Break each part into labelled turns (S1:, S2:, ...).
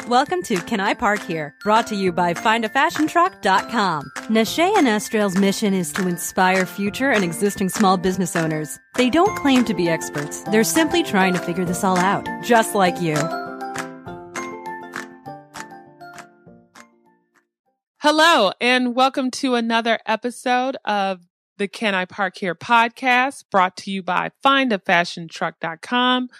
S1: Welcome to Can I Park Here? Brought to you by findafashiontruck.com. Nashay and Estrell's mission is to inspire future and existing small business owners. They don't claim to be experts. They're simply trying to figure this all out, just like you.
S2: Hello, and welcome to another episode of the Can I Park Here podcast, brought to you by findafashiontruck.com.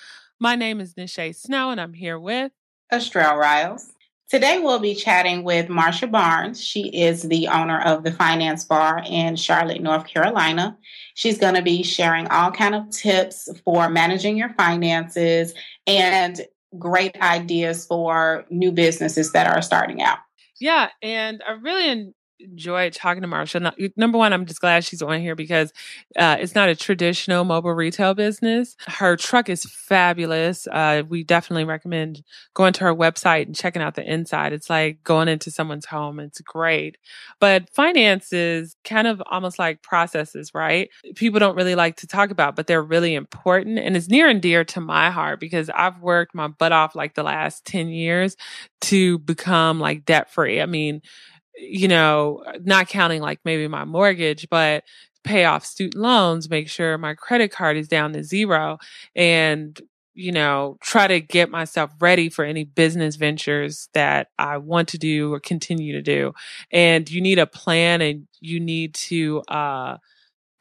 S2: My name is Nashay Snow, and I'm here with
S3: Estrell Riles. Today we'll be chatting with Marsha Barnes. She is the owner of the Finance Bar in Charlotte, North Carolina. She's going to be sharing all kind of tips for managing your finances and great ideas for new businesses that are starting out.
S2: Yeah, and I really enjoyed talking to Marsha. Number one, I'm just glad she's on here because it's not a traditional mobile retail business. Her truck is fabulous. We definitely recommend going to her website and checking out the inside. It's like going into someone's home. It's great. But finance is kind of almost like processes, right? People don't really like to talk about, but they're really important. And it's near and dear to my heart because I've worked my butt off like the last 10 years to become like debt free. I mean, you know, not counting like maybe my mortgage, but pay off student loans, make sure my credit card is down to zero, and, you know, try to get myself ready for any business ventures that I want to do or continue to do. And you need a plan, and you need to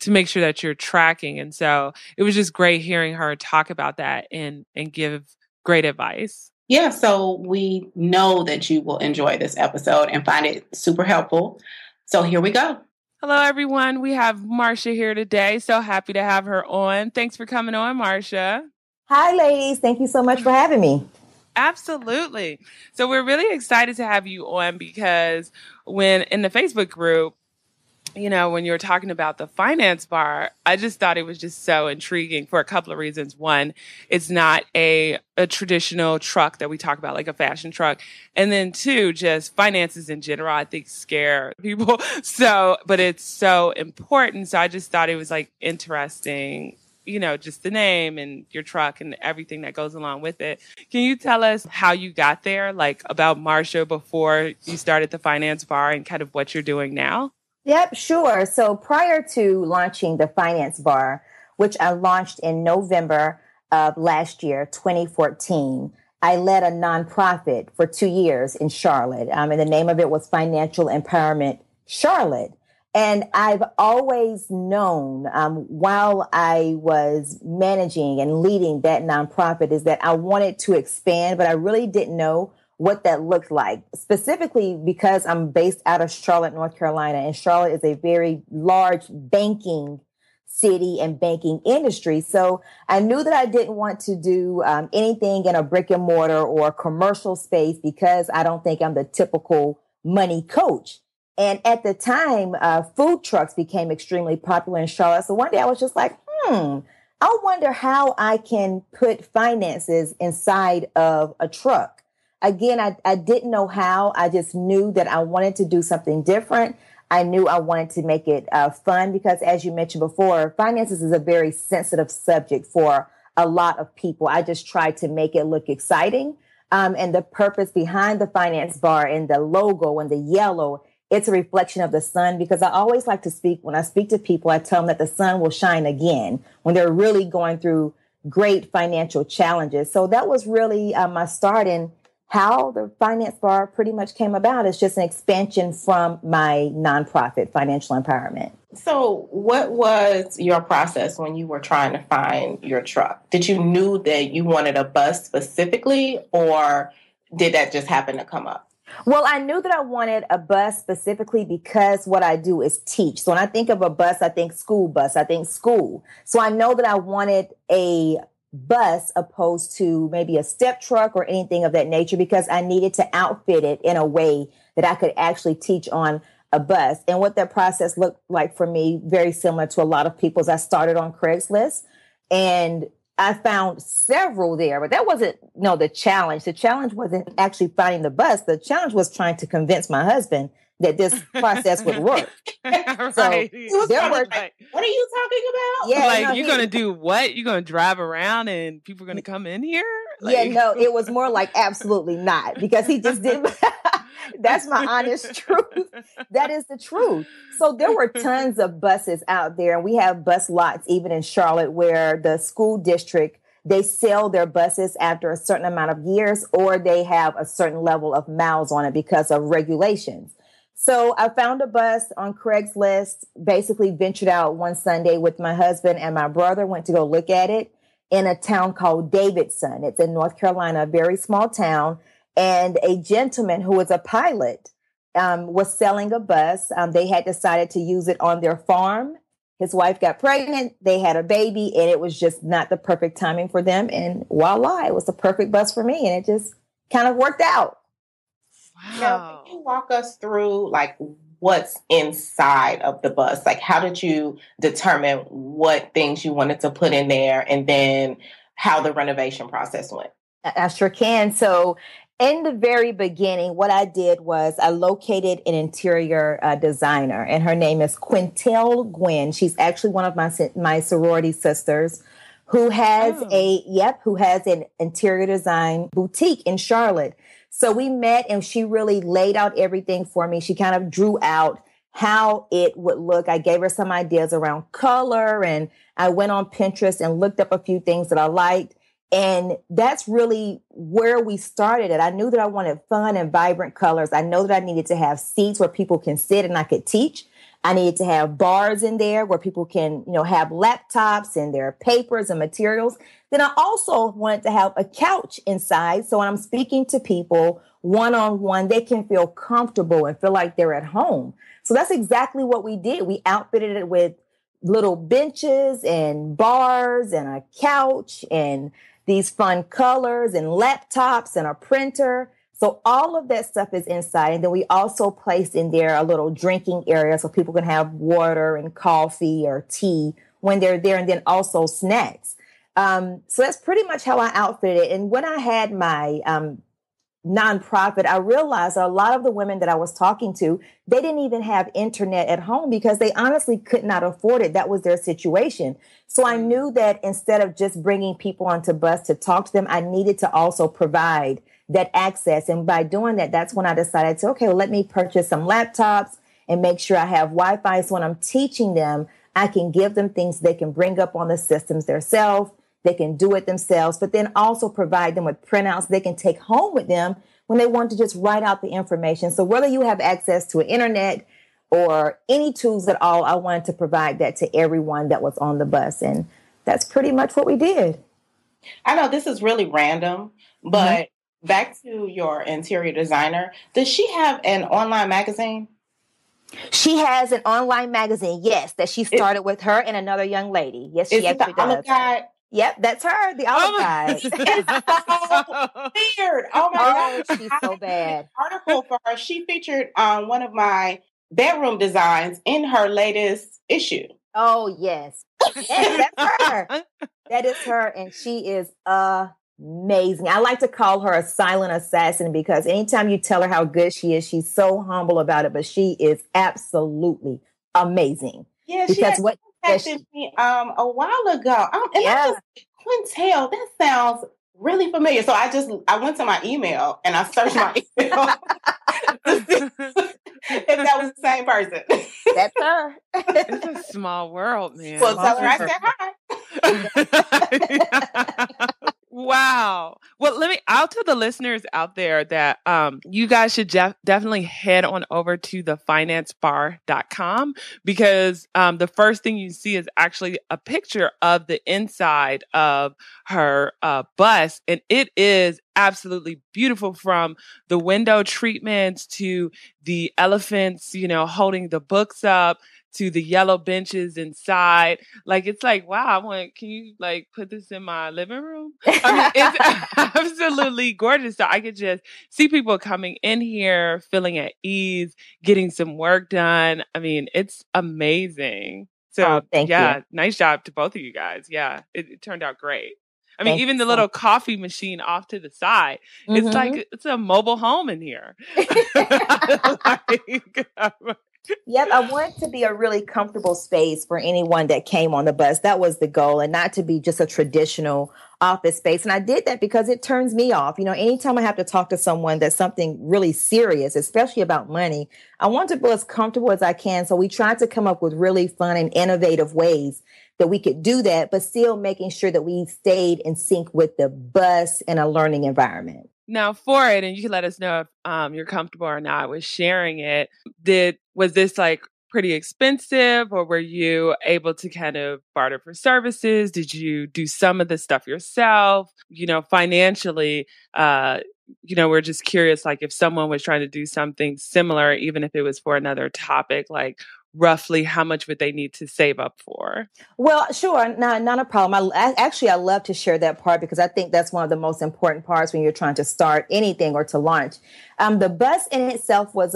S2: make sure that you're tracking. And so it was just great hearing her talk about that and give great advice.
S3: Yeah, so we know that you will enjoy this episode and find it super helpful. So here we go.
S2: Hello, everyone. We have Marsha here today. So happy to have her on. Thanks for coming on, Marsha.
S4: Hi, ladies. Thank you so much for having me.
S2: Absolutely. So we're really excited to have you on because when in the Facebook group, you know, when you were talking about the finance bar, I just thought it was just so intriguing for a couple of reasons. One, it's not a traditional truck that we talk about, like a fashion truck. And then two, just finances in general, I think scare people. So, but it's so important. So I just thought it was like interesting, you know, just the name and your truck and everything that goes along with it. Can you tell us how you got there, like about Marsha before you started the finance bar and kind of what you're doing now?
S4: Yep, sure. So prior to launching the Finance Bar, which I launched in November of last year, 2014, I led a nonprofit for 2 years in Charlotte. And the name of it was Financial Empowerment Charlotte. And I've always known while I was managing and leading that nonprofit is that I wanted to expand, but I really didn't know what that looked like, specifically because I'm based out of Charlotte, North Carolina, and Charlotte is a very large banking city and banking industry. So I knew that I didn't want to do anything in a brick and mortar or commercial space because I don't think I'm the typical money coach. And at the time, food trucks became extremely popular in Charlotte. So one day I was just like, I wonder how I can put finances inside of a truck. Again, I didn't know how. I just knew that I wanted to do something different. I knew I wanted to make it fun because, as you mentioned before, finances is a very sensitive subject for a lot of people. I just tried to make it look exciting. And the purpose behind the Finance Bar and the logo and the yellow, it's a reflection of the sun because I always like to speak. When I speak to people, I tell them that the sun will shine again when they're really going through great financial challenges. So that was really my start in how the Finance Bar pretty much came about. Is just an expansion from my nonprofit, Financial Empowerment.
S3: So what was your process when you were trying to find your truck? Did you knew that you wanted a bus specifically, or did that just happen to come up?
S4: Well, I knew that I wanted a bus specifically because what I do is teach. So when I think of a bus, I think school bus, I think school. So I know that I wanted a bus opposed to maybe a step truck or anything of that nature because I needed to outfit it in a way that I could actually teach on a bus. And what that process looked like for me, very similar to a lot of people, is I started on Craigslist and I found several there, but that wasn't, the challenge. The challenge wasn't actually finding the bus. The challenge was trying to convince my husband that this process would work.
S2: Right.
S4: So
S3: there were like, what are you talking about?
S2: Yeah, like, you're going to do what? You're going to drive around and people are going to come in here?
S4: Like, no, it was more like absolutely not, because he just didn't. That's my honest truth. That is the truth. So there were tons of buses out there, and we have bus lots even in Charlotte where the school district, they sell their buses after a certain amount of years, or they have a certain level of miles on it because of regulations. So I found a bus on Craigslist, basically ventured out one Sunday with my husband and my brother, went to go look at it in a town called Davidson. It's in North Carolina, a very small town. And a gentleman who was a pilot was selling a bus. They had decided to use it on their farm. His wife got pregnant. They had a baby, and it was just not the perfect timing for them. And voila, it was the perfect bus for me. And it just kind of worked out.
S3: Wow. Now, can you walk us through like what's inside of the bus? Like, how did you determine what things you wanted to put in there, and then how the renovation process went?
S4: I sure can. So in the very beginning, what I did was I located an interior designer, and her name is Quintel Gwynn. She's actually one of my sorority sisters who has who has an interior design boutique in Charlotte. So we met, and she really laid out everything for me. She kind of drew out how it would look. I gave her some ideas around color, and I went on Pinterest and looked up a few things that I liked. And that's really where we started it. I knew that I wanted fun and vibrant colors. I know that I needed to have seats where people can sit and I could teach. I needed to have bars in there where people can, have laptops and their papers and materials. Then I also wanted to have a couch inside. So when I'm speaking to people one-on-one, they can feel comfortable and feel like they're at home. So that's exactly what we did. We outfitted it with little benches and bars and a couch and these fun colors and laptops and a printer. So all of that stuff is inside. And then we also placed in there a little drinking area so people can have water and coffee or tea when they're there, and then also snacks. So that's pretty much how I outfitted it. And when I had my nonprofit, I realized a lot of the women that I was talking to, they didn't even have internet at home because they honestly could not afford it. That was their situation. So I knew that instead of just bringing people onto bus to talk to them, I needed to also provide that access. And by doing that, that's when I decided to, okay, well, let me purchase some laptops and make sure I have Wi-Fi. So when I'm teaching them, I can give them things they can bring up on the systems themselves. They can do it themselves, but then also provide them with printouts they can take home with them when they want to just write out the information. So whether you have access to an internet or any tools at all, I wanted to provide that to everyone that was on the bus. And that's pretty much what we did.
S3: I know this is really random, but back to your interior designer, does she have an online magazine?
S4: She has an online magazine, yes, that she started with her and another young lady. Yes, she actually does. Yep, that's her, the Olive Guide.
S3: It's so weird. Oh my
S4: gosh, she's so bad.
S3: Article for her. She featured one of my bedroom designs in her latest issue.
S4: Oh yes, yes, that's her. That is her, and she is amazing. I like to call her a silent assassin because anytime you tell her how good she is, she's so humble about it, but she is absolutely amazing.
S3: Yeah, because what. Me a while ago. I was Quintel, that sounds really familiar. So I went to my email and I searched my email to see if that was the same person.
S4: That's her.
S2: It's a small world, man.
S3: Well, tell her I said hi.
S2: Wow. Well, I'll tell the listeners out there that you guys should definitely head on over to thefinancebar.com because the first thing you see is actually a picture of the inside of her bus. And it is absolutely beautiful, from the window treatments to the elephants, holding the books up, to the yellow benches inside. Like, it's like, wow, can you put this in my living room? I mean, it's absolutely gorgeous. So I could just see people coming in here, feeling at ease, getting some work done. I mean, it's amazing. So
S4: thank you.
S2: Nice job to both of you guys. Yeah, it turned out great. I mean, even the little coffee machine off to the side, it's like, it's a mobile home in here.
S4: Yep, I want it to be a really comfortable space for anyone that came on the bus. That was the goal, and not to be just a traditional office space. And I did that because it turns me off. Anytime I have to talk to someone that's something really serious, especially about money, I want to be as comfortable as I can. So we tried to come up with really fun and innovative ways that we could do that, but still making sure that we stayed in sync with the bus and a learning environment.
S2: Now for it, and you can let us know if you're comfortable or not with sharing it, was this like pretty expensive, or were you able to kind of barter for services? Did you do some of the stuff yourself? Financially, we're just curious, like if someone was trying to do something similar, even if it was for another topic, like roughly how much would they need to save up for?
S4: Well, sure. Not a problem. I love to share that part because I think that's one of the most important parts when you're trying to start anything or to launch. The bus in itself was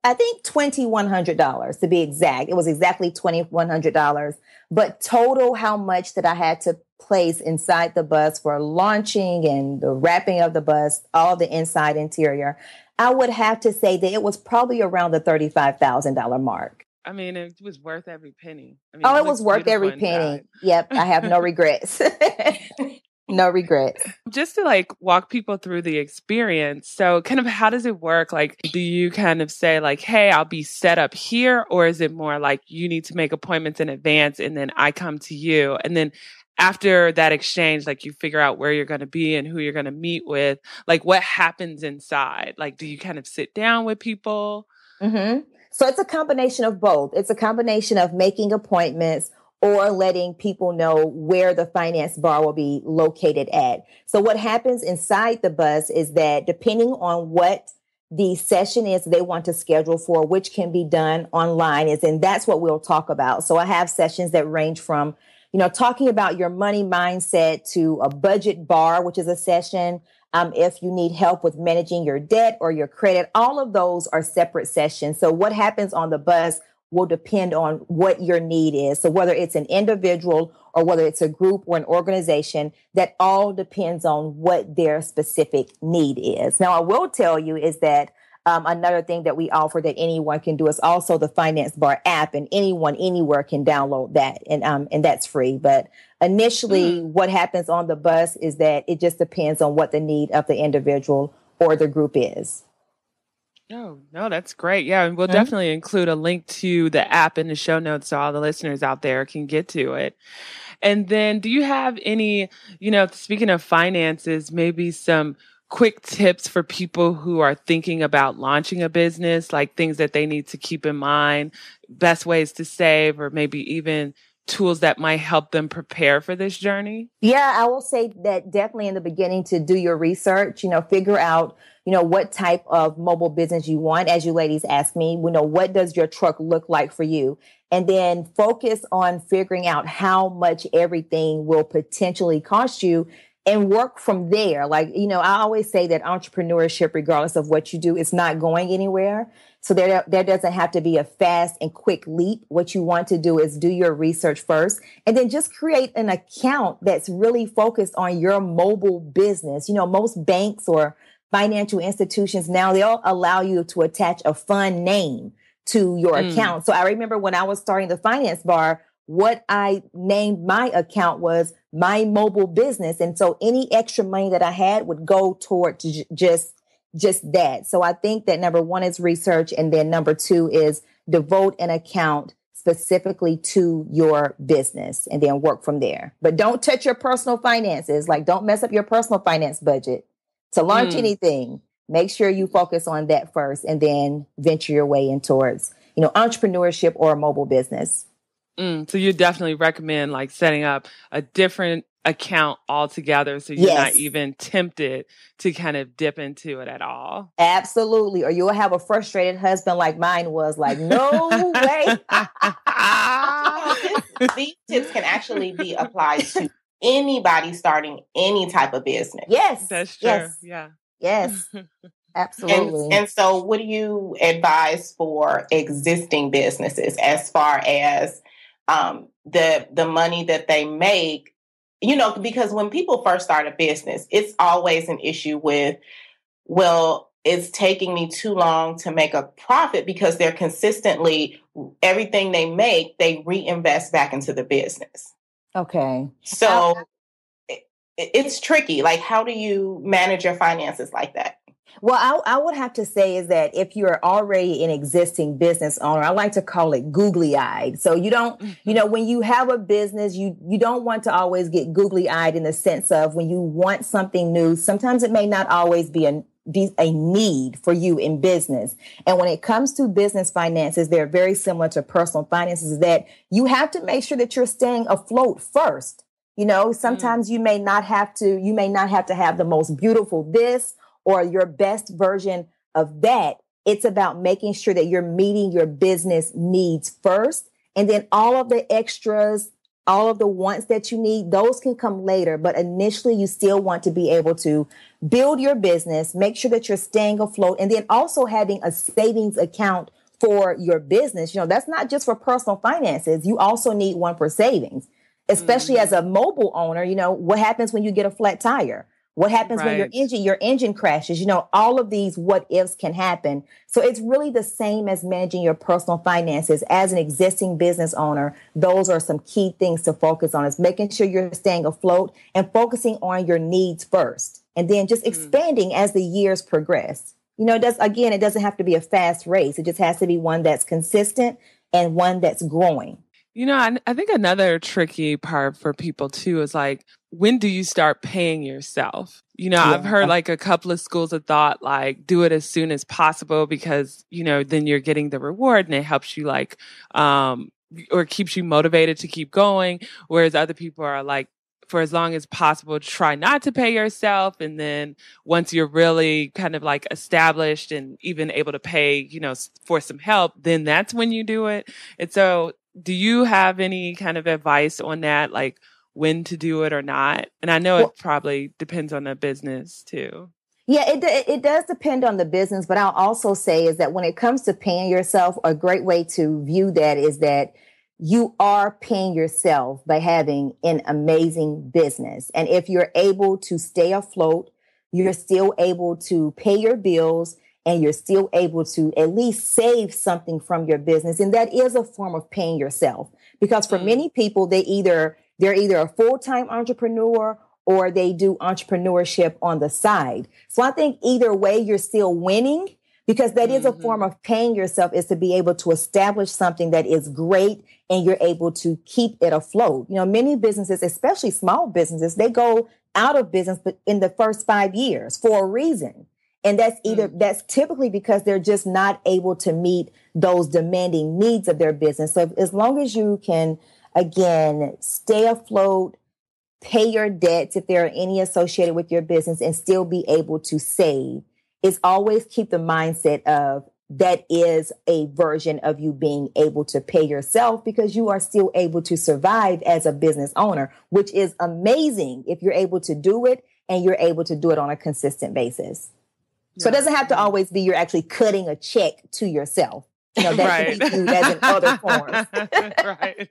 S4: I think $2,100 to be exact. It was exactly $2,100. But total how much that I had to place inside the bus for launching and the wrapping of the bus, all the inside interior, I would have to say that it was probably around the $35,000 mark.
S2: I mean, it was worth every penny.
S4: It was worth every penny. Yep. I have no regrets. No regrets.
S2: Just to walk people through the experience. So kind of how does it work? Like, do you kind of say like, hey, I'll be set up here? Or is it more like you need to make appointments in advance and then I come to you? And then after that exchange, you figure out where you're going to be and who you're going to meet with. Like, what happens inside? Like, do you kind of sit down with people?
S4: Mm-hmm. So it's a combination of both. It's a combination of making appointments or letting people know where the finance bar will be located at. So what happens inside the bus is that depending on what the session is they want to schedule for, which can be done online, and that's what we'll talk about. So I have sessions that range from talking about your money mindset to a budget bar, which is a session. If you need help with managing your debt or your credit, all of those are separate sessions. So what happens on the bus will depend on what your need is. So whether it's an individual or whether it's a group or an organization, that all depends on what their specific need is. Now, I will tell you is that another thing that we offer that anyone can do is also the Finance Bar app, and anyone anywhere can download that, and that's free. But initially, what happens on the bus is that it just depends on what the need of the individual or the group is.
S2: Oh, no, that's great. Yeah, and we'll definitely include a link to the app in the show notes so all the listeners out there can get to it. And then do you have any, speaking of finances, maybe some quick tips for people who are thinking about launching a business, like things that they need to keep in mind, best ways to save, or maybe even tools that might help them prepare for this journey?
S4: Yeah, I will say that definitely in the beginning to do your research, figure out, what type of mobile business you want. As you ladies ask me, what does your truck look like for you? And then focus on figuring out how much everything will potentially cost you and work from there. I always say that entrepreneurship, regardless of what you do, is not going anywhere. So there doesn't have to be a fast and quick leap. What you want to do is do your research first and then just create an account that's really focused on your mobile business. Most banks or financial institutions now, they'll allow you to attach a fund name to your account. So I remember when I was starting the Finance Bar, what I named my account was my mobile business. And so any extra money that I had would go toward just that. So I think that number one is research. And then number two is devote an account specifically to your business and then work from there. But don't touch your personal finances. Don't mess up your personal finance budget. To launch anything, make sure you focus on that first and then venture your way in towards, entrepreneurship or a mobile business.
S2: So you definitely recommend setting up a different account altogether so you're not even tempted to kind of dip into it at all.
S4: Absolutely. Or you'll have a frustrated husband like mine was, no way.
S3: These tips can actually be applied to anybody starting any type of business.
S4: Yes.
S2: That's true.
S4: Yes.
S2: Yeah.
S4: Yes. Absolutely.
S3: And so what do you advise for existing businesses as far as the money that they make? because when people first start a business, it's always an issue with, well, it's taking me too long to make a profit because they're consistently, everything they make, they reinvest back into the business.
S4: Okay.
S3: So it's tricky. Like, how do you manage your finances like that?
S4: Well, I would have to say is that if you're already an existing business owner, I like to call it googly eyed. So you don't, when you have a business, you don't want to always get googly eyed in the sense of when you want something new, sometimes it may not always be a need for you in business. And when it comes to business finances, they're very similar to personal finances, that you have to make sure that you're staying afloat first. Sometimes you may not have to have the most beautiful this or your best version of that. It's about making sure that you're meeting your business needs first. And then all of the extras, all of the wants that you need, those can come later. But initially, you still want to be able to build your business, make sure that you're staying afloat, and then also having a savings account for your business. That's not just for personal finances. You also need one for savings, especially as a mobile owner. What happens when you get a flat tire? What happens when your engine crashes? All of these what ifs can happen. So it's really the same as managing your personal finances as an existing business owner. Those are some key things to focus on, is making sure you're staying afloat and focusing on your needs first, and then just expanding as the years progress. It doesn't have to be a fast race. It just has to be one that's consistent and one that's growing.
S2: I think another tricky part for people too is like, when do you start paying yourself? I've heard like a couple of schools of thought, like do it as soon as possible because, then you're getting the reward and it helps you like, or keeps you motivated to keep going. Whereas other people are like, for as long as possible, try not to pay yourself. And then once you're really kind of like established and even able to pay, for some help, then that's when you do it. And so do you have any kind of advice on that? Like when to do it or not? And I know it probably depends on the business too.
S4: Yeah, it does depend on the business, but I'll also say is that when it comes to paying yourself, a great way to view that is that you are paying yourself by having an amazing business. And if you're able to stay afloat, you're still able to pay your bills, and you're still able to at least save something from your business. And that is a form of paying yourself, because for many people, they're either a full-time entrepreneur or they do entrepreneurship on the side. So I think either way, you're still winning, because that is a form of paying yourself, is to be able to establish something that is great and you're able to keep it afloat. Many businesses, especially small businesses, they go out of business in the first 5 years for a reason. And that's typically because they're just not able to meet those demanding needs of their business. So as long as you can, again, stay afloat, pay your debts if there are any associated with your business, and still be able to save, is always keep the mindset of that is a version of you being able to pay yourself, because you are still able to survive as a business owner, which is amazing if you're able to do it and you're able to do it on a consistent basis. So it doesn't have to always be you're actually cutting a check to yourself. That can be viewed as in other forms.
S2: Right.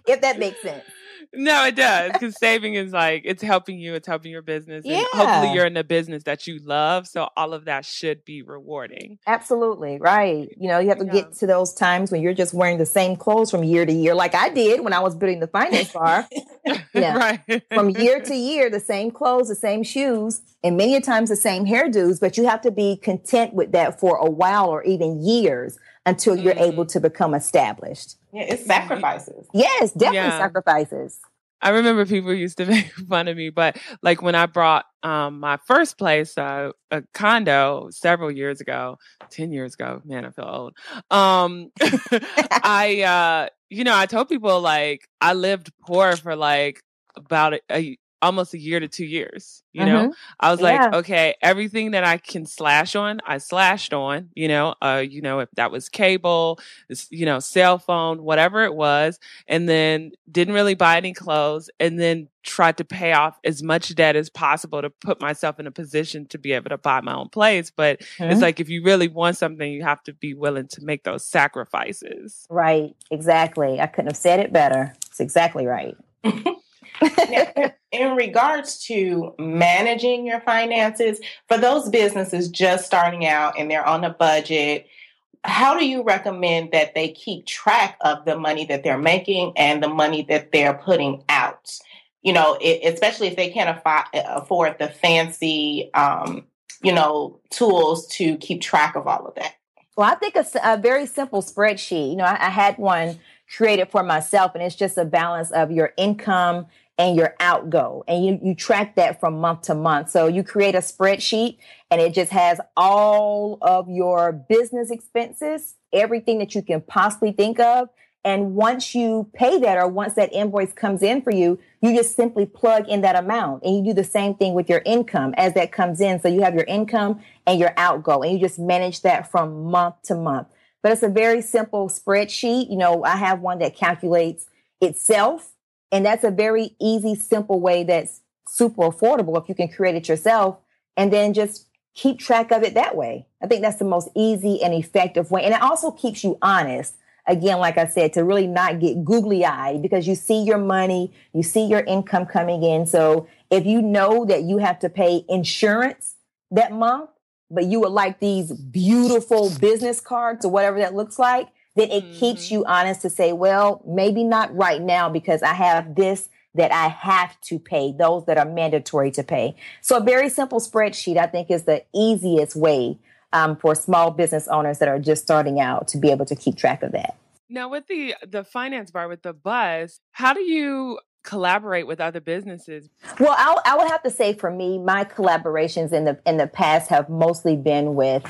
S4: If that makes sense.
S2: No, it does. Because saving is like, it's helping you. It's helping your business. And hopefully you're in a business that you love. So all of that should be rewarding.
S4: Absolutely. Right. You have to get to those times when you're just wearing the same clothes from year to year, like I did when I was building the finance bar.
S2: Right.
S4: From year to year, the same clothes, the same shoes, and many times the same hairdos. But you have to be content with that for a while or even years until you're able to become established.
S3: Yeah, it's sacrifices.
S4: Yes, definitely sacrifices.
S2: I remember people used to make fun of me, but like when I bought my first place, a condo several years ago, 10 years ago, man, I feel old. I told people like I lived poor for like about almost a year to 2 years. I was like, okay, everything that I can slash on, I slashed on, if that was cable, cell phone, whatever it was, and then didn't really buy any clothes, and then tried to pay off as much debt as possible to put myself in a position to be able to buy my own place. But it's like, if you really want something, you have to be willing to make those sacrifices.
S4: Right. Exactly. I couldn't have said it better. It's exactly right.
S3: Now, in regards to managing your finances, for those businesses just starting out and they're on a budget, how do you recommend that they keep track of the money that they're making and the money that they're putting out? Especially if they can't afford the fancy, tools to keep track of all of that.
S4: Well, I think a very simple spreadsheet. I had one created for myself, and it's just a balance of your income and your outgo. And you track that from month to month. So you create a spreadsheet and it just has all of your business expenses, everything that you can possibly think of. And once you pay that, or once that invoice comes in for you, you just simply plug in that amount, and you do the same thing with your income as that comes in. So you have your income and your outgo, and you just manage that from month to month. But it's a very simple spreadsheet. I have one that calculates itself, and that's a very easy, simple way that's super affordable if you can create it yourself and then just keep track of it that way. I think that's the most easy and effective way. And it also keeps you honest. Again, like I said, to really not get googly-eyed, because you see your money, you see your income coming in. So if you know that you have to pay insurance that month, but you would like these beautiful business cards or whatever that looks like, then it keeps you honest to say, well, maybe not right now because I have this that I have to pay, those that are mandatory to pay. So a very simple spreadsheet, I think, is the easiest way for small business owners that are just starting out to be able to keep track of that.
S2: Now, with the finance bar, with the buzz, how do you collaborate with other businesses?
S4: Well, I would have to say for me, my collaborations in the past have mostly been with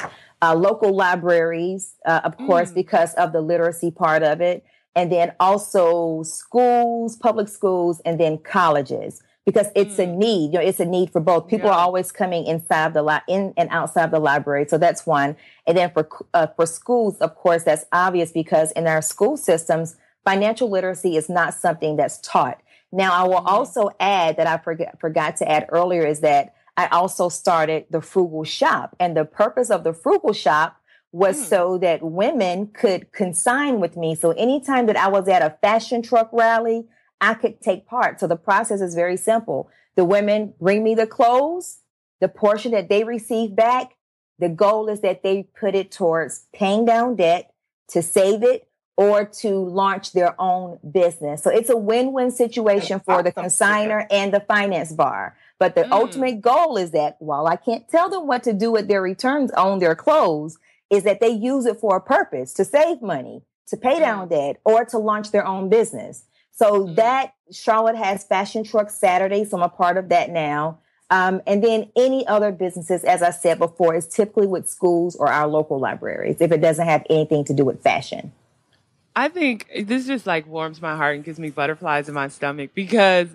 S4: local libraries, of course, because of the literacy part of it. And then also schools, public schools, and then colleges, because it's a need. It's a need for both. People are always coming inside in and outside the library. So that's one. And then for schools, of course, that's obvious, because in our school systems, financial literacy is not something that's taught. Now, I will also add that I forgot to add earlier is that I also started the Frugal Shop. And the purpose of the Frugal Shop was so that women could consign with me. So anytime that I was at a fashion truck rally, I could take part. So the process is very simple. The women bring me the clothes, the portion that they receive back. The goal is that they put it towards paying down debt, to save it, or to launch their own business. So it's a win-win situation for the consignor and the finance bar. But the ultimate goal is that while I can't tell them what to do with their returns on their clothes, is that they use it for a purpose, to save money, to pay down debt, or to launch their own business. So that Charlotte has Fashion Truck Saturday, so I'm a part of that now. And then any other businesses, as I said before, is typically with schools or our local libraries, if it doesn't have anything to do with fashion.
S2: I think this just warms my heart and gives me butterflies in my stomach, because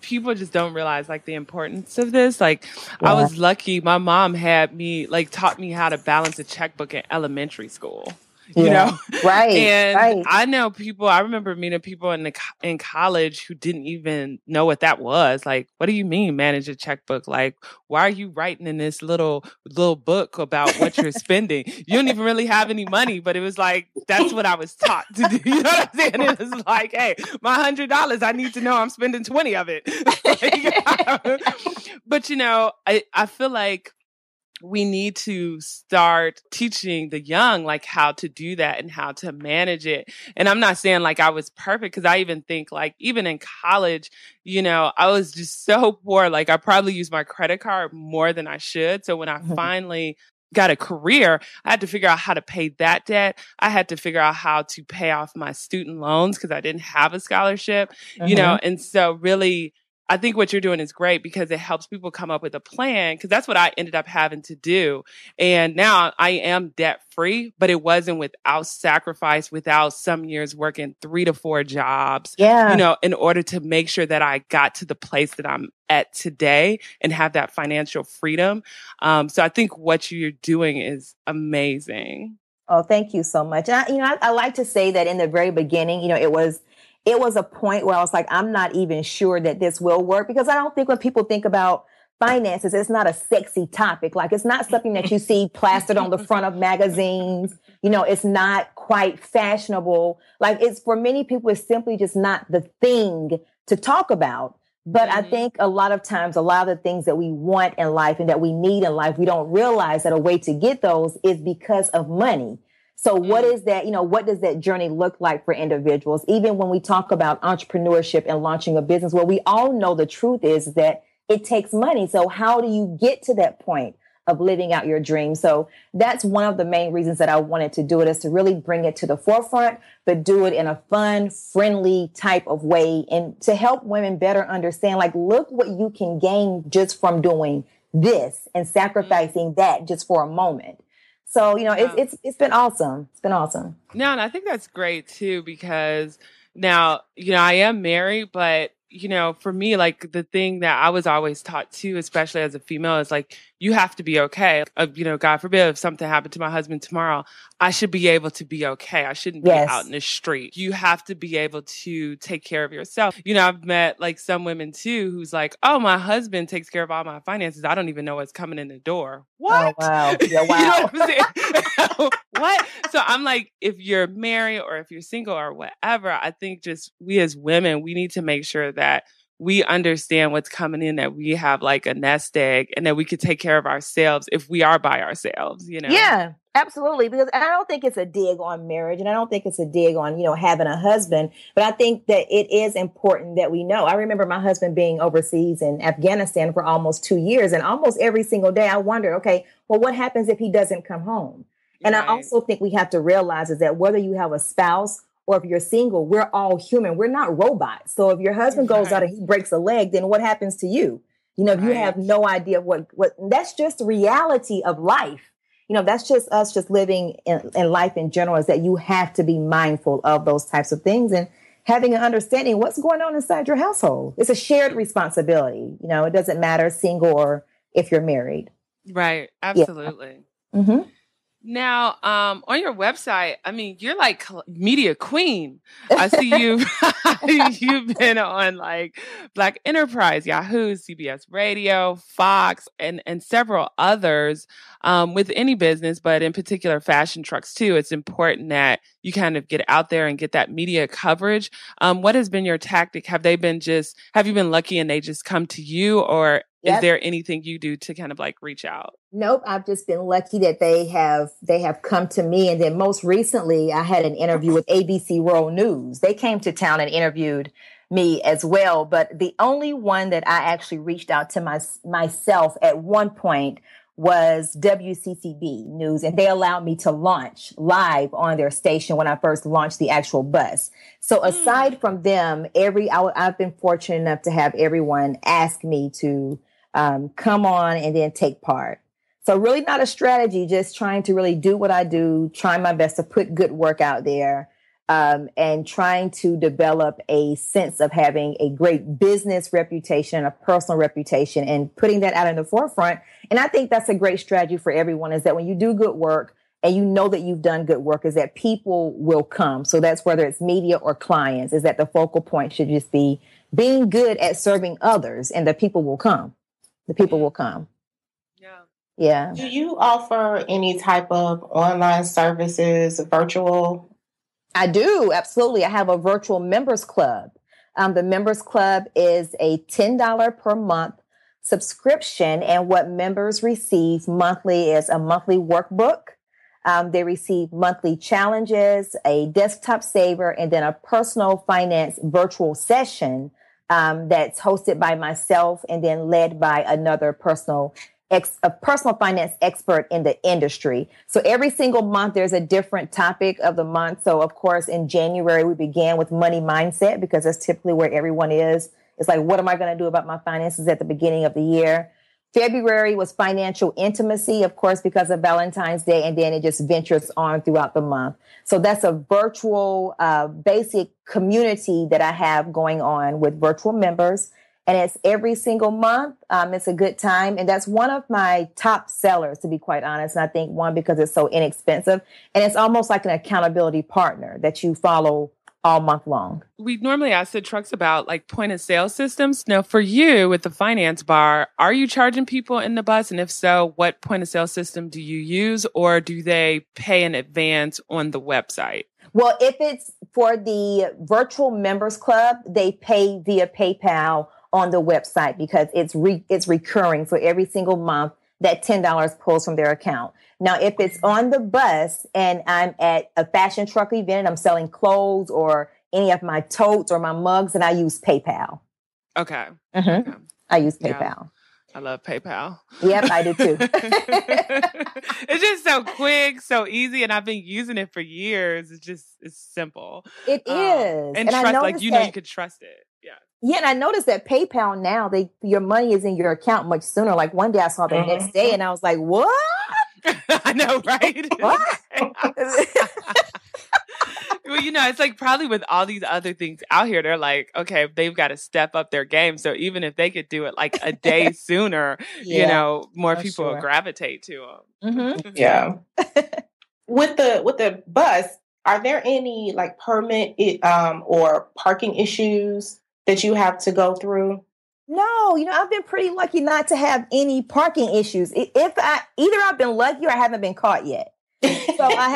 S2: people just don't realize the importance of this. I was lucky. My mom had me taught me how to balance a checkbook in elementary school. You know?
S4: Right.
S2: And I know people, I remember meeting people in college who didn't even know what that was. What do you mean manage a checkbook? Why are you writing in this little book about what you're spending? You don't even really have any money, but it was that's what I was taught to do. You know what I'm saying? It was hey, my $100, I need to know I'm spending 20 of it. But I feel like we need to start teaching the young, how to do that and how to manage it. And I'm not saying I was perfect, because I even think even in college, I was just so poor. I probably used my credit card more than I should. So when I finally got a career, I had to figure out how to pay that debt. I had to figure out how to pay off my student loans because I didn't have a scholarship, and so really, I think what you're doing is great, because it helps people come up with a plan, because that's what I ended up having to do. And now I am debt free, but it wasn't without sacrifice, without some years working 3 to 4 jobs, in order to make sure that I got to the place that I'm at today and have that financial freedom. So I think what you're doing is amazing.
S4: Oh, thank you so much. And I like to say that in the very beginning, it was a point where I was I'm not even sure that this will work, because I don't think when people think about finances, it's not a sexy topic. It's not something that you see plastered on the front of magazines. It's not quite fashionable. It's for many people, it's simply just not the thing to talk about. But I think a lot of times, a lot of the things that we want in life and that we need in life, we don't realize that a way to get those is because of money. So what is that, what does that journey look like for individuals? Even when we talk about entrepreneurship and launching a business, well, we all know the truth is that it takes money. So how do you get to that point of living out your dreams? So that's one of the main reasons that I wanted to do it, is to really bring it to the forefront, but do it in a fun, friendly type of way, and to help women better understand, like, look what you can gain just from doing this and sacrificing that just for a moment. So, it's been awesome. It's been awesome.
S2: No, and I think that's great too, because now, I am married, but for me, like, the thing that I was always taught too, especially as a female, is like, you have to be okay. God forbid, if something happened to my husband tomorrow, I should be able to be okay. I shouldn't be out in the street. You have to be able to take care of yourself. I've met like some women too, who's like, oh, my husband takes care of all my finances. I don't even know what's coming in the door. What?
S4: Oh, wow. Yeah, wow.
S2: You know what I'm saying? What? So I'm like, if you're married or if you're single or whatever, I think just we as women, we need to make sure that we understand what's coming in, that we have like a nest egg, and that we could take care of ourselves if we are by ourselves,
S4: Yeah, absolutely. Because I don't think it's a dig on marriage, and I don't think it's a dig on, having a husband, but I think that it is important that we know. I remember my husband being overseas in Afghanistan for almost 2 years, and almost every single day I wondered, okay, well, what happens if he doesn't come home? And I also think we have to realize is that whether you have a spouse or if you're single, we're all human. We're not robots. So if your husband goes out and he breaks a leg, then what happens to you? You have no idea what that's just the reality of life. That's just us just living in life in general, is that you have to be mindful of those types of things and having an understanding what's going on inside your household. It's a shared responsibility. It doesn't matter single or if you're married.
S2: Right. Absolutely.
S4: Yeah. Mm-hmm.
S2: Now, on your website, I mean, you're like media queen. I see you've been on like Black Enterprise, Yahoo, CBS Radio, Fox, and several others with any business, but in particular fashion trucks too. It's important that you kind of get out there and get that media coverage. What has been your tactic? Have you been lucky and they just come to you, or is there anything you do to kind of like reach out?
S4: Nope. I've just been lucky that they have come to me. And then most recently, I had an interview with ABC World News. They came to town and interviewed me as well. But the only one that I actually reached out to myself at one point was WCCB News. And they allowed me to launch live on their station when I first launched the actual bus. So aside from them, I've been fortunate enough to have everyone ask me to come on and then take part. So really not a strategy, just trying to really do what I do, trying my best to put good work out there, and trying to develop a sense of having a great business reputation, a personal reputation, and putting that out in the forefront. And I think that's a great strategy for everyone, is that when you do good work and you know that you've done good work, is that people will come. So that's whether it's media or clients, is that the focal point should just be being good at serving others, and the people will come. The people will come. Yeah.
S3: Do you offer any type of online services, virtual?
S4: I do. Absolutely. I have a virtual members club. The members club is a $10 per month subscription. And what members receive monthly is a monthly workbook. They receive monthly challenges, a desktop saver, and then a personal finance virtual session that's hosted by myself and then led by another personal finance expert in the industry. So every single month, there's a different topic of the month. So of course, in January, we began with money mindset, because that's typically where everyone is. It's like, what am I going to do about my finances at the beginning of the year? February was financial intimacy, of course, because of Valentine's Day. And then it just ventures on throughout the month. So that's a virtual basic community that I have going on with virtual members. And it's every single month. It's a good time. And that's one of my top sellers, to be quite honest. And I think because it's so inexpensive. And it's almost like an accountability partner that you follow all month long.
S2: We normally ask the trucks about like point of sale systems. Now, for you with the finance bar, are you charging people in the bus? And if so, what point of sale system do you use? Or do they pay in advance on the website?
S4: Well, if it's For the virtual members club, they pay via PayPal on the website because it's recurring. For every single month, that $10 pulls from their account. Now, if it's on the bus and I'm at a fashion truck event and I'm selling clothes or any of my totes or my mugs, then I use PayPal.
S2: Okay.
S4: Mm-hmm.
S2: Okay.
S4: I use PayPal.
S2: Yeah. I love PayPal.
S4: Yep, I do too.
S2: It's just so quick, so easy, and I've been using it for years. It's simple.
S4: It is.
S2: And trust, like, you could trust it. Yeah.
S4: Yeah, and I noticed that PayPal now, your money is in your account much sooner. Like one day I saw the next day and I was like, what?
S2: I know, right?
S4: What?
S2: Well, it's like probably with all these other things out here, they're like, okay, they've got to step up their game. So even if they could do it like a day sooner, more people will gravitate to them.
S3: Mm-hmm. Yeah. With the bus, are there any like permit or parking issues that you have to go through?
S4: No, I've been pretty lucky not to have any parking issues. Either I've been lucky or I haven't been caught yet. So I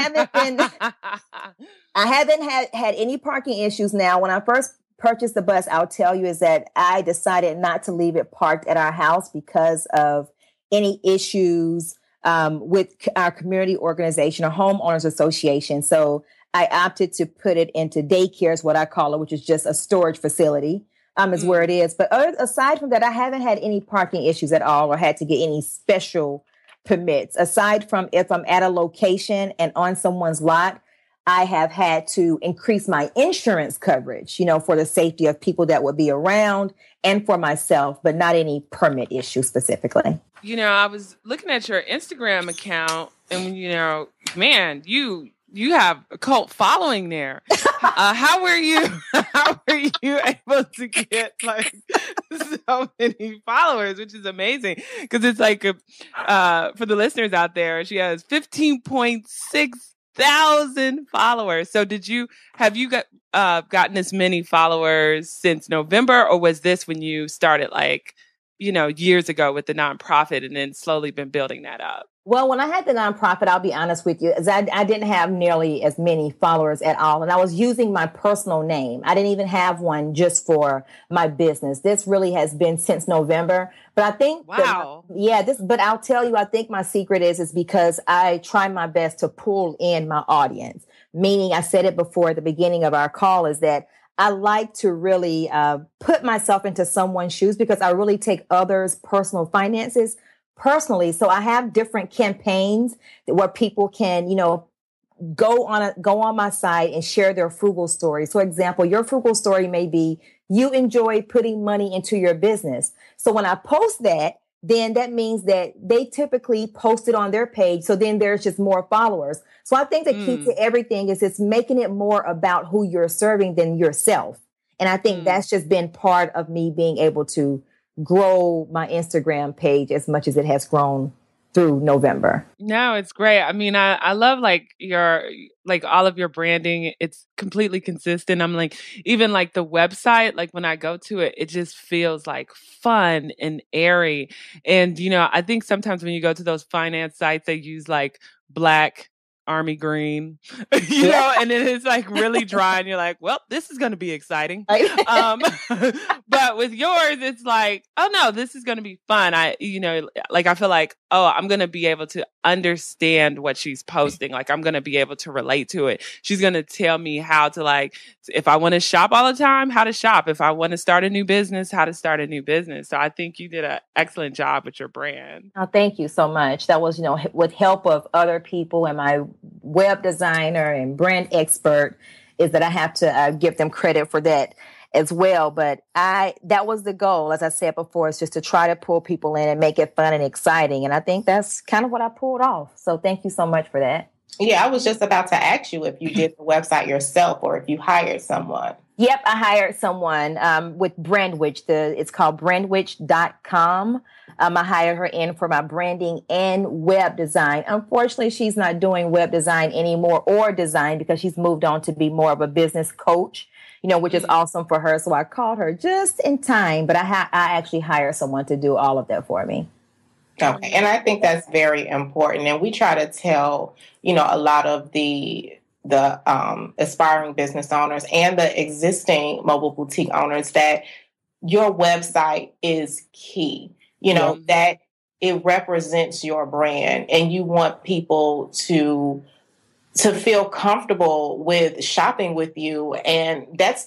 S4: haven't had any parking issues. Now, when I first purchased the bus, I'll tell you is that I decided not to leave it parked at our house because of any issues with our community organization or homeowners association. So I opted to put it into daycare, is what I call it, which is just a storage facility. Is where it is. But aside from that, I haven't had any parking issues at all or had to get any special permits. Aside from if I'm at a location and on someone's lot, I have had to increase my insurance coverage, for the safety of people that would be around and for myself, but not any permit issue specifically.
S2: I was looking at your Instagram account and, man, you have a cult following there. How were you able to get like so many followers, which is amazing? Because it's like for the listeners out there, she has 15.6 thousand followers. So have you gotten as many followers since November, or was this when you started years ago with the nonprofit and then slowly been building that up?
S4: Well, when I had the nonprofit, I'll be honest with you, I didn't have nearly as many followers at all. And I was using my personal name. I didn't even have one just for my business. This really has been since November. But I think,
S2: wow.
S4: But I'll tell you, I think my secret is because I try my best to pull in my audience. Meaning, I said it before at the beginning of our call, is that I like to really put myself into someone's shoes because I really take others' personal finances personally. So I have different campaigns where people can, go on my site and share their frugal story. So example, your frugal story may be you enjoy putting money into your business. So when I post that, then that means that they typically post it on their page. So then there's just more followers. So I think the key to everything is it's making it more about who you're serving than yourself. And I think that's just been part of me being able to grow my Instagram page as much as it has grown through November.
S2: No, it's great. I mean, I love all of your branding. It's completely consistent. I'm even the website, when I go to it, it just feels like fun and airy. And, I think sometimes when you go to those finance sites, they use black army green, and then it's like really dry and you're like, well, this is going to be exciting. But with yours, it's like, oh no, this is going to be fun. I feel like, oh, I'm going to be able to understand what she's posting. Like, I'm going to be able to relate to it. She's going to tell me how to, if I want to shop all the time, how to shop. If I want to start a new business, how to start a new business. So I think you did an excellent job with your brand.
S4: Oh, thank you so much. That was, with help of other people and my web designer and brand expert, is that I have to give them credit for that as well. But that was the goal, as I said before, is just to try to pull people in and make it fun and exciting. And I think that's kind of what I pulled off. So thank you so much for that.
S3: Yeah, I was just about to ask you if you did the website yourself or if you hired someone.
S4: Yep, I hired someone with Brandwich. It's called brandwich.com. I hired her in for my branding and web design. Unfortunately, she's not doing web design anymore or design because she's moved on to be more of a business coach, which is awesome for her. So I called her just in time, but I actually hired someone to do all of that for me.
S3: Okay. And I think that's very important. And we try to tell, a lot of the the aspiring business owners and the existing mobile boutique owners that your website is key. You know, that it represents your brand, and you want people to feel comfortable with shopping with you. And that's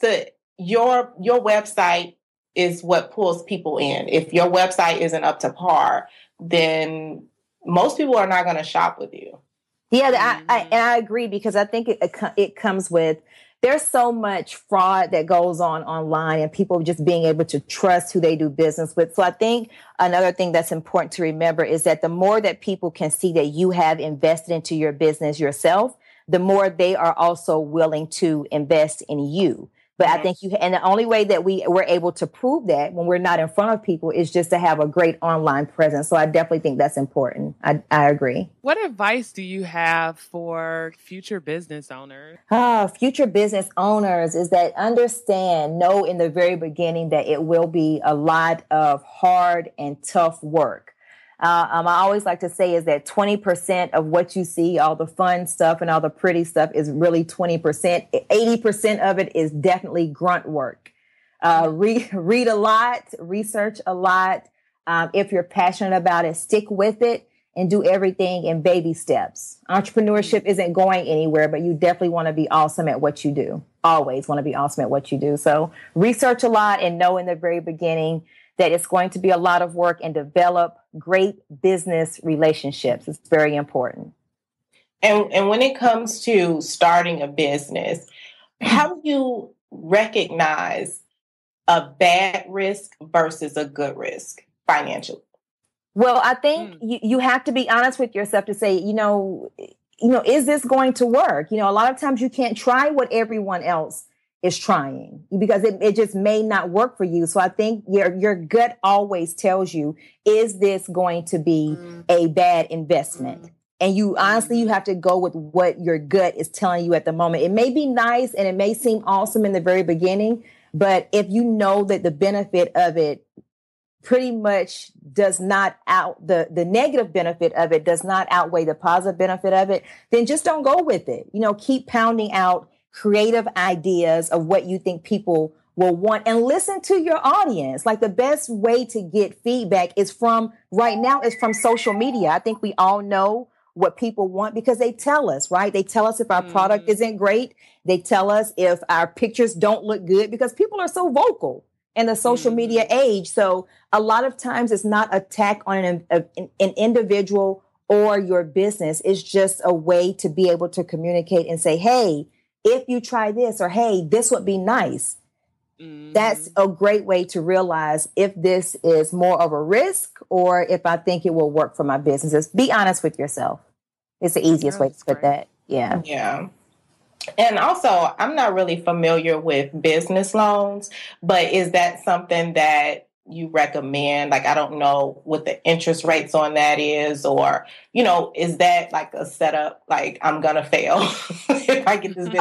S3: your website is what pulls people in. If your website isn't up to par, then most people are not going to shop with you.
S4: Yeah, I agree, because I think it comes with, there's so much fraud that goes on online, and people just being able to trust who they do business with. So I think another thing that's important to remember is that the more that people can see that you have invested into your business yourself, the more they are also willing to invest in you. But I think and the only way that we're able to prove that when we're not in front of people is just to have a great online presence. So I definitely think that's important. I agree.
S2: What advice do you have for future business owners?
S4: Future business owners is that know in the very beginning that it will be a lot of hard and tough work. I always like to say is that 20% of what you see, all the fun stuff and all the pretty stuff, is really 20%. 80% of it is definitely grunt work. Read a lot, research a lot. If you're passionate about it, stick with it and do everything in baby steps. Entrepreneurship isn't going anywhere, but you definitely want to be awesome at what you do. Always want to be awesome at what you do. So research a lot and know in the very beginning that it's going to be a lot of work, and develop great business relationships. It's very important.
S3: And when it comes to starting a business, how do you recognize a bad risk versus a good risk financially?
S4: Well, I think you have to be honest with yourself to say, is this going to work? A lot of times you can't try what everyone else is trying, because it just may not work for you. So I think your gut always tells you, is this going to be a bad investment? And you honestly, you have to go with what your gut is telling you at the moment. It may be nice and it may seem awesome in the very beginning, but if you know that the benefit of it pretty much does not the negative benefit of it does not outweigh the positive benefit of it, then just don't go with it. Keep pounding out creative ideas of what you think people will want, and listen to your audience. Like, the best way to get feedback is from social media. I think we all know what people want because they tell us, right? They tell us if our product isn't great. They tell us if our pictures don't look good, because people are so vocal in the social media age. So a lot of times it's not an attack on an individual or your business. It's just a way to be able to communicate and say, hey, if you try this, or hey, this would be nice. That's a great way to realize if this is more of a risk or if I think it will work for my businesses. Be honest with yourself. It's the easiest way to put that. Yeah.
S3: Yeah. And also, I'm not really familiar with business loans, but is that something that you recommend? Like, I don't know what the interest rates on that is, or, is that like a setup? Like, I'm going to fail if I get this business.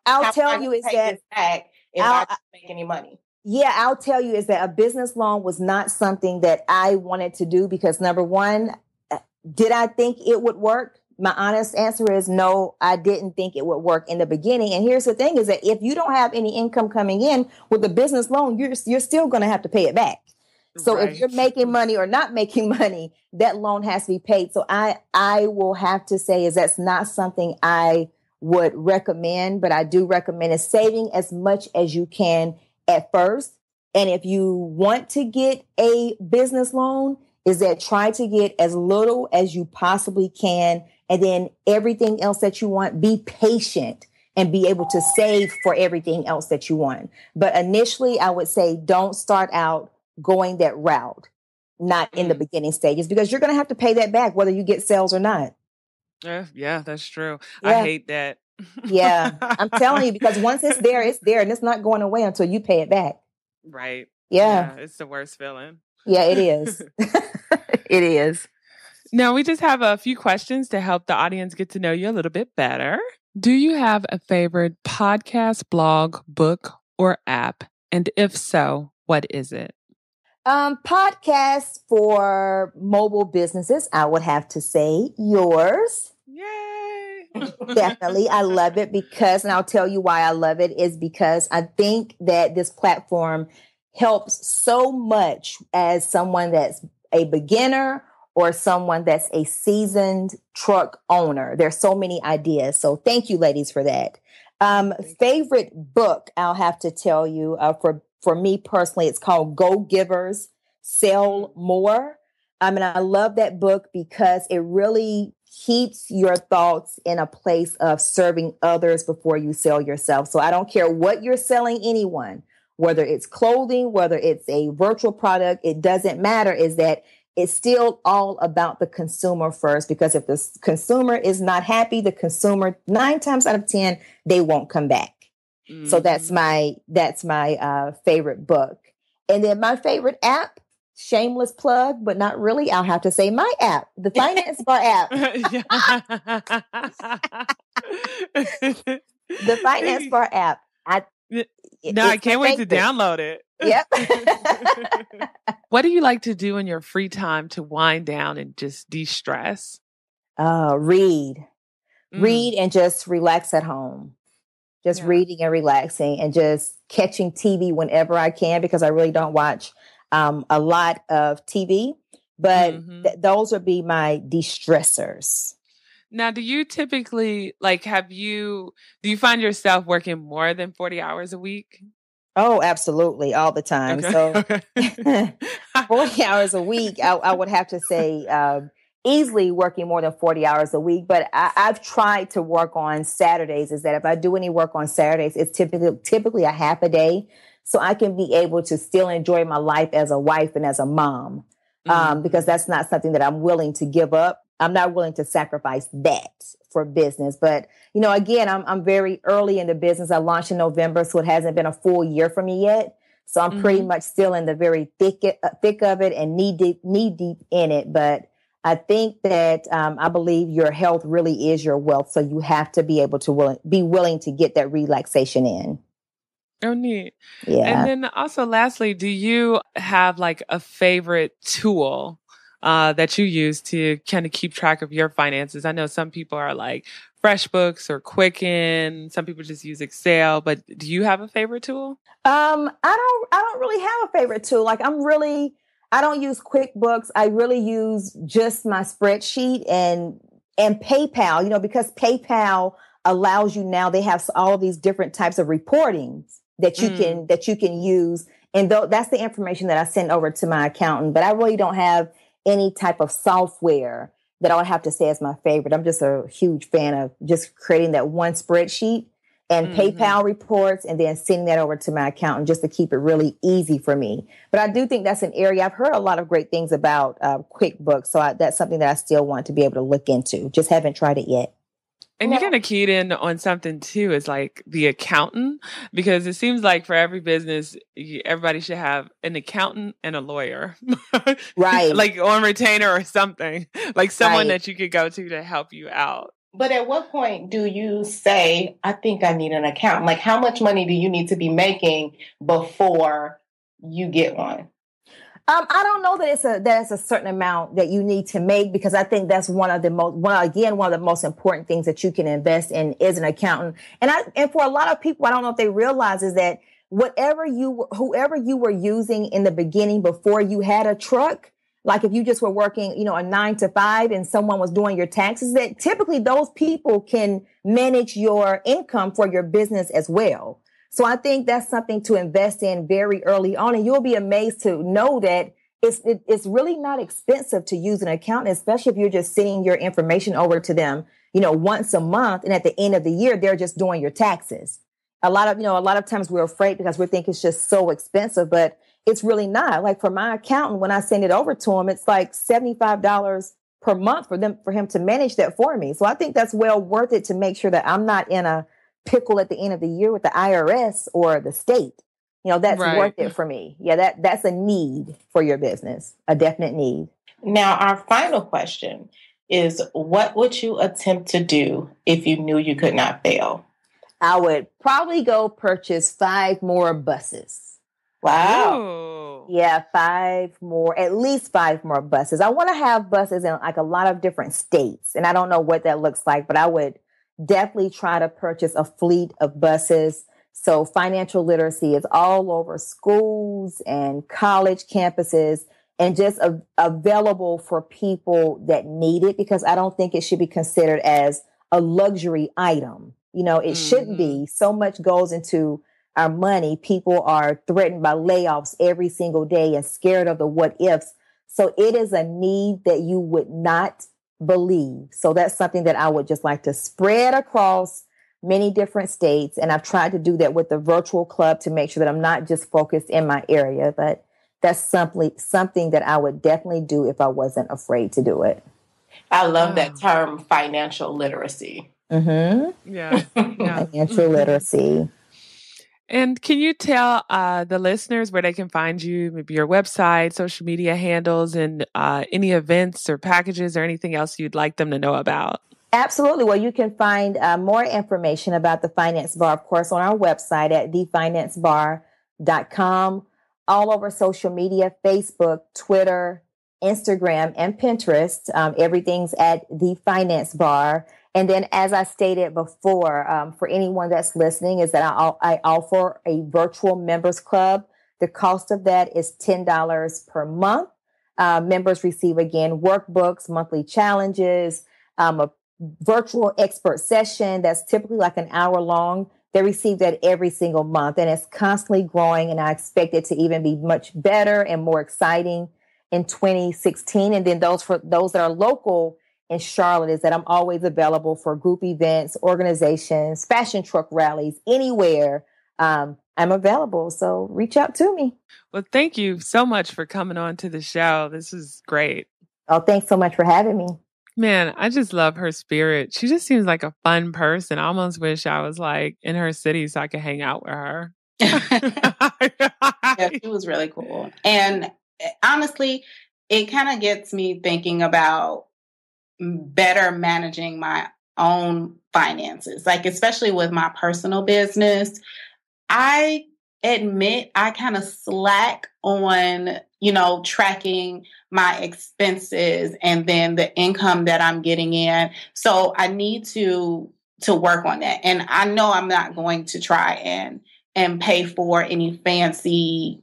S4: I'll tell you is that
S3: if I don't make any money.
S4: Yeah, I'll tell you is that a business loan was not something that I wanted to do, because number one, did I think it would work? My honest answer is no, I didn't think it would work in the beginning. And here's the thing is that if you don't have any income coming in with a business loan, you're still going to have to pay it back. So if you're making money or not making money, that loan has to be paid. So I will have to say is that's not something I would recommend, but I do recommend is saving as much as you can at first. And if you want to get a business loan, is that try to get as little as you possibly can. And then everything else that you want, be patient and be able to save for everything else that you want. But initially, I would say don't start out going that route, not in the beginning stages, because you're going to have to pay that back whether you get sales or not.
S2: Yeah, that's true.
S4: Yeah.
S2: I hate that.
S4: Yeah, I'm telling you, because once it's there, and it's not going away until you pay it back.
S2: Right.
S4: Yeah.
S2: It's the worst feeling.
S4: Yeah, it is. It is.
S2: Now, we just have a few questions to help the audience get to know you a little bit better. Do you have a favorite podcast, blog, book, or app? And if so, what is it?
S4: Podcasts for mobile businesses, I would have to say yours.
S2: Yay!
S4: Definitely. I love it because, and I'll tell you why I love it, is because I think that this platform helps so much as someone that's a beginner or someone that's a seasoned truck owner. There's so many ideas. So thank you, ladies, for that. Favorite book, I'll have to tell you, for me personally, it's called Go Givers, Sell More. I mean, I love that book because it really keeps your thoughts in a place of serving others before you sell yourself. So I don't care what you're selling anyone, whether it's clothing, whether it's a virtual product, it doesn't matter, is that it's still all about the consumer first, because if the consumer is not happy, the consumer 9 times out of 10, they won't come back. Mm-hmm. So that's my favorite book. And then my favorite app, shameless plug, but not really, I'll have to say my app, the Finance Bar app. The Finance Bar app.
S2: I can't wait to download it.
S4: Yep.
S2: What do you like to do in your free time to wind down and just de-stress?
S4: Read and just relax at home. Just reading and relaxing and just catching TV whenever I can, because I really don't watch a lot of TV, but those would be my de-stressors.
S2: Now, do you typically do you find yourself working more than 40 hours a week?
S4: Oh, absolutely. All the time.
S2: Okay.
S4: So 40 hours a week, I would have to say easily working more than 40 hours a week. But I've tried to work on Saturdays, is that if I do any work on Saturdays, it's typically a half a day. So I can be able to still enjoy my life as a wife and as a mom, because that's not something that I'm willing to give up. I'm not willing to sacrifice that for business. But, again, I'm very early in the business. I launched in November, so it hasn't been a full year for me yet. So I'm pretty much still in the very thick of it and knee deep in it. But I think that I believe your health really is your wealth. So you have to be able to be willing to get that relaxation in.
S2: Oh, neat.
S4: Yeah.
S2: And then also, lastly, do you have a favorite tool that you use to kind of keep track of your finances? I know some people are like FreshBooks or Quicken. Some people just use Excel, but do you have a favorite tool?
S4: I don't really have a favorite tool. I don't use QuickBooks. I really use just my spreadsheet and PayPal, because PayPal allows you now, they have all of these different types of reportings that you can use. And that's the information that I send over to my accountant, but I really don't have any type of software that I would have to say is my favorite. I'm just a huge fan of just creating that one spreadsheet and PayPal reports and then sending that over to my accountant just to keep it really easy for me. But I do think that's an area I've heard a lot of great things about QuickBooks. So that's something that I still want to be able to look into. Just haven't tried it yet.
S2: And you're kind of keyed in on something too, is the accountant, because it seems like for every business, everybody should have an accountant and a lawyer,
S4: right?
S2: On retainer or something, someone that you could go to help you out.
S3: But at what point do you say, I think I need an accountant? How much money do you need to be making before you get one?
S4: I don't know that it's a certain amount that you need to make, because I think that's one of the most important things that you can invest in is an accountant. And for a lot of people, I don't know if they realize is that whoever you were using in the beginning before you had a truck, if you just were working, a 9 to 5 and someone was doing your taxes, that typically those people can manage your income for your business as well. So I think that's something to invest in very early on. And you'll be amazed to know that it's really not expensive to use an accountant, especially if you're just sending your information over to them, once a month. And at the end of the year, they're just doing your taxes. A lot of times we're afraid because we think it's just so expensive, but it's really not. For my accountant, when I send it over to him, it's $75 per month for him to manage that for me. So I think that's well worth it to make sure that I'm not in a pickle at the end of the year with the IRS or the state. That's worth it for me. Yeah, that's a need for your business, a definite need.
S3: Now, our final question is, what would you attempt to do if you knew you could not fail?
S4: I would probably go purchase 5 more buses.
S3: Wow.
S2: Ooh.
S4: Yeah, at least 5 more buses. I want to have buses in a lot of different states. And I don't know what that looks like, but I would definitely try to purchase a fleet of buses. So financial literacy is all over schools and college campuses and just available for people that need it, because I don't think it should be considered as a luxury item. You know, it shouldn't be. So much goes into our money. People are threatened by layoffs every single day and scared of the what ifs. So it is a need that you would not believe. So that's something that I would just like to spread across many different states. And I've tried to do that with the virtual club to make sure that I'm not just focused in my area, but that's something that I would definitely do if I wasn't afraid to do it.
S5: I love that term, financial literacy.
S4: Mm-hmm.
S2: Yeah.
S4: Financial literacy.
S2: And can you tell the listeners where they can find you, maybe your website, social media handles, and any events or packages or anything else you'd like them to know about?
S4: Absolutely. Well, you can find more information about the Finance Bar, of course, on our website at thefinancebar.com, all over social media, Facebook, Twitter, Instagram, and Pinterest. Everything's at The Finance Bar. And then, as I stated before, for anyone that's listening, is that I offer a virtual members club. The cost of that is $10 per month. Members receive, again, workbooks, monthly challenges, a virtual expert session that's typically like an hour long. They receive that every single month, and it's constantly growing. And I expect it to even be much better and more exciting in 2016. And then those that are local in Charlotte is that I'm always available for group events, organizations, fashion truck rallies, anywhere. I'm available. So reach out to me.
S2: Well, thank you so much for coming on to the show. This is great.
S4: Oh, thanks so much for having me.
S2: Man, I just love her spirit. She just seems like a fun person. I almost wish I was like in her city so I could hang out with her.
S3: Yeah, she was really cool. And honestly, it kind of gets me thinking about better managing my own finances, like especially with my personal business. I admit I kind of slack on, tracking my expenses and then the income that I'm getting in. So I need to work on that. And I know I'm not going to try and pay for any fancy,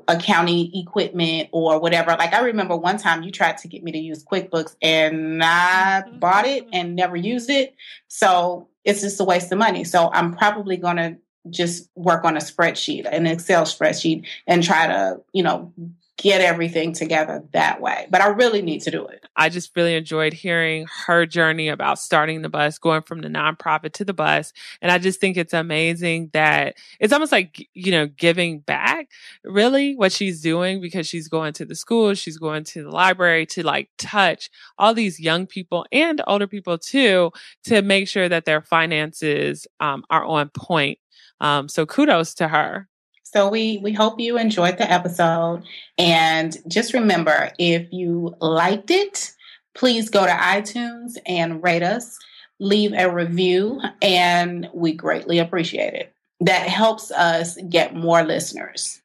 S3: accounting equipment or whatever. Like I remember one time you tried to get me to use QuickBooks and I bought it and never used it. So it's just a waste of money. So I'm probably going to just work on a spreadsheet, an Excel spreadsheet, and try to, get everything together that way. But I really need to do it.
S2: I just really enjoyed hearing her journey about starting the bus, going from the nonprofit to the bus. And I just think it's amazing that it's almost like, giving back really what she's doing, because she's going to the schools, she's going to the library to like touch all these young people and older people too, to make sure that their finances are on point. So kudos to her.
S3: So we hope you enjoyed the episode. And just remember, if you liked it, please go to iTunes and rate us, leave a review, and we greatly appreciate it. That helps us get more listeners.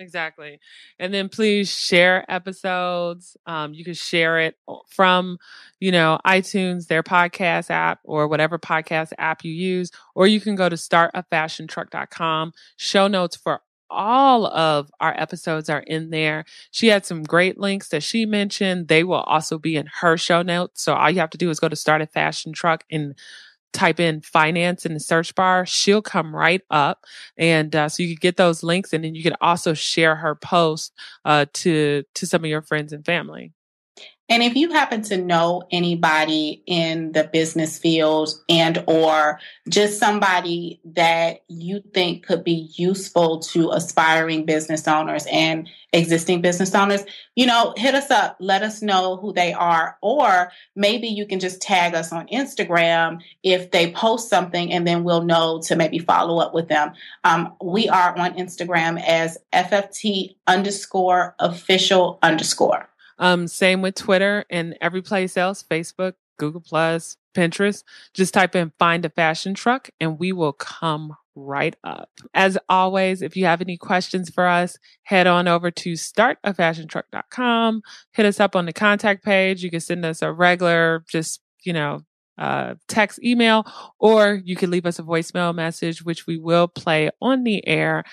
S2: Exactly. And then please share episodes. You can share it from, iTunes, their podcast app, or whatever podcast app you use, or you can go to startafashiontruck.com. Show notes for all of our episodes are in there. She had some great links that she mentioned. They will also be in her show notes. So all you have to do is go to Start a Fashion Truck and type in finance in the search bar. She'll come right up. And so you can get those links, and then you can also share her post to some of your friends and family.
S3: And if you happen to know anybody in the business field and or just somebody that you think could be useful to aspiring business owners and existing business owners, hit us up, let us know who they are, or maybe you can just tag us on Instagram if they post something, and then we'll know to maybe follow up with them. We are on Instagram as FFT_official_.
S2: Same with Twitter and every place else, Facebook, Google+, Pinterest. Just type in Find a Fashion Truck and we will come right up. As always, if you have any questions for us, head on over to startafashiontruck.com. Hit us up on the contact page. You can send us a regular, text, email, or you can leave us a voicemail message, which we will play on the air.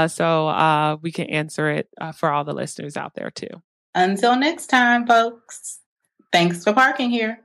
S2: So we can answer it for all the listeners out there too.
S3: Until next time, folks. Thanks for parking here.